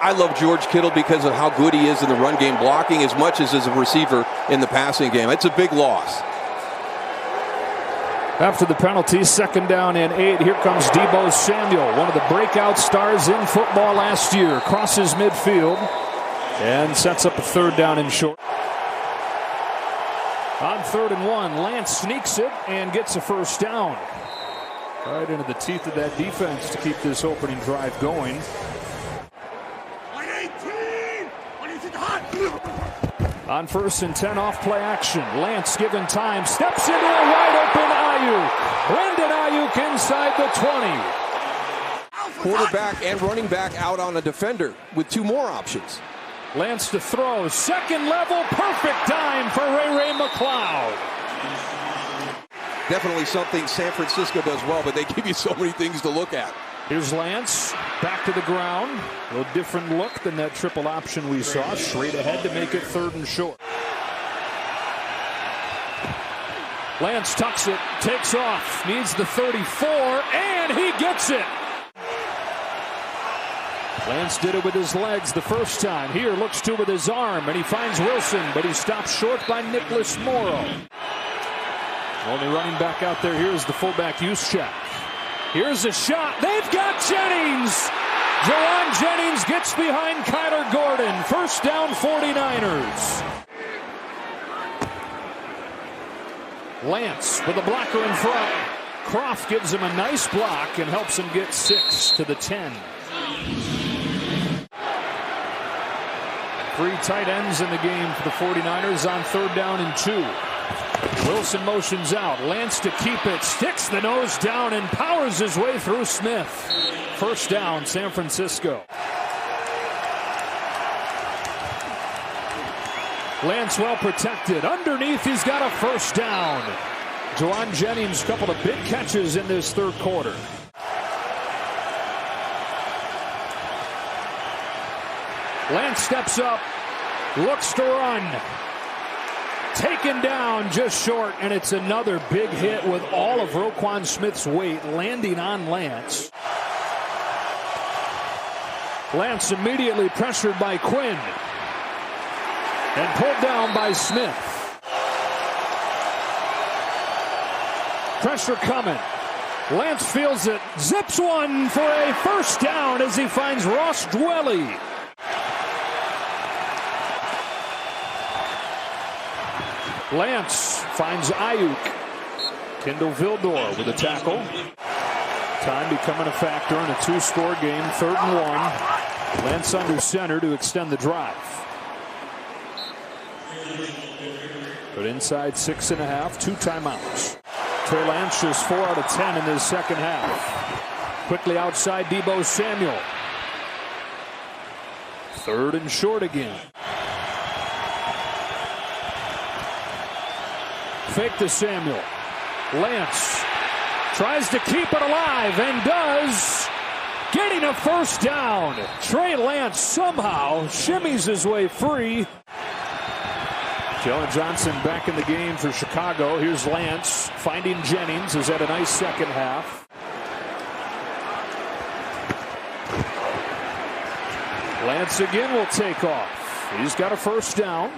I love George Kittle because of how good he is in the run game, blocking as much as a receiver in the passing game. It's a big loss. After the penalty, 2nd down and 8. Here comes Deebo Samuel, one of the breakout stars in football last year. Crosses midfield and sets up a 3rd down and short. On 3rd and 1, Lance sneaks it and gets a 1st down. Right into the teeth of that defense to keep this opening drive going. On 1st and 10, off play action. Lance given time, steps into a wide open Ayuk. Brandon Ayuk inside the 20. Quarterback and running back out on a defender with 2 more options. Lance to throw, 2nd level, perfect time for Ray McCloud. Definitely something San Francisco does well, but they give you so many things to look at. Here's Lance, back to the ground. A little different look than that triple option we saw. Straight ahead to make it 3rd and short. Lance tucks it, takes off, needs the 34, and he gets it. Lance did it with his legs the first time. Here looks to with his arm, and he finds Wilson, but he stops short by Nicholas Morrow. Only running back out there here is the fullback Juszczyk. Here's a shot. They've got Jennings. Jawan Jennings gets behind Kyler Gordon. 1st down, 49ers. Lance with a blocker in front. Croft gives him a nice block and helps him get 6 to the 10. 3 tight ends in the game for the 49ers on 3rd down and 2. Wilson motions out. Lance to keep it. Sticks the nose down and powers his way through Smith. 1st down, San Francisco. Lance well protected. Underneath, he's got a 1st down. Jawan Jennings, a couple of big catches in this 3rd quarter. Lance steps up. Looks to run. Taken down just short, and it's another big hit with all of Roquan Smith's weight landing on Lance. Lance immediately pressured by Quinn and pulled down by Smith. Pressure coming. Lance feels it, zips one for a 1st down as he finds Ross Dwelly. Lance finds Ayuk. Kendall Vildor with a tackle. Time becoming a factor in a 2-score game. 3rd and 1. Lance under center to extend the drive. But inside 6.5, 2 timeouts. Trey Lance just 4 out of 10 in this 2nd half. Quickly outside Deebo Samuel. 3rd and short again. Fake to Samuel. Lance tries to keep it alive and does. Getting a 1st down. Trey Lance somehow shimmies his way free. Jalen Johnson back in the game for Chicago. Here's Lance finding Jennings. Has had a nice 2nd half. Lance again will take off. He's got a 1st down.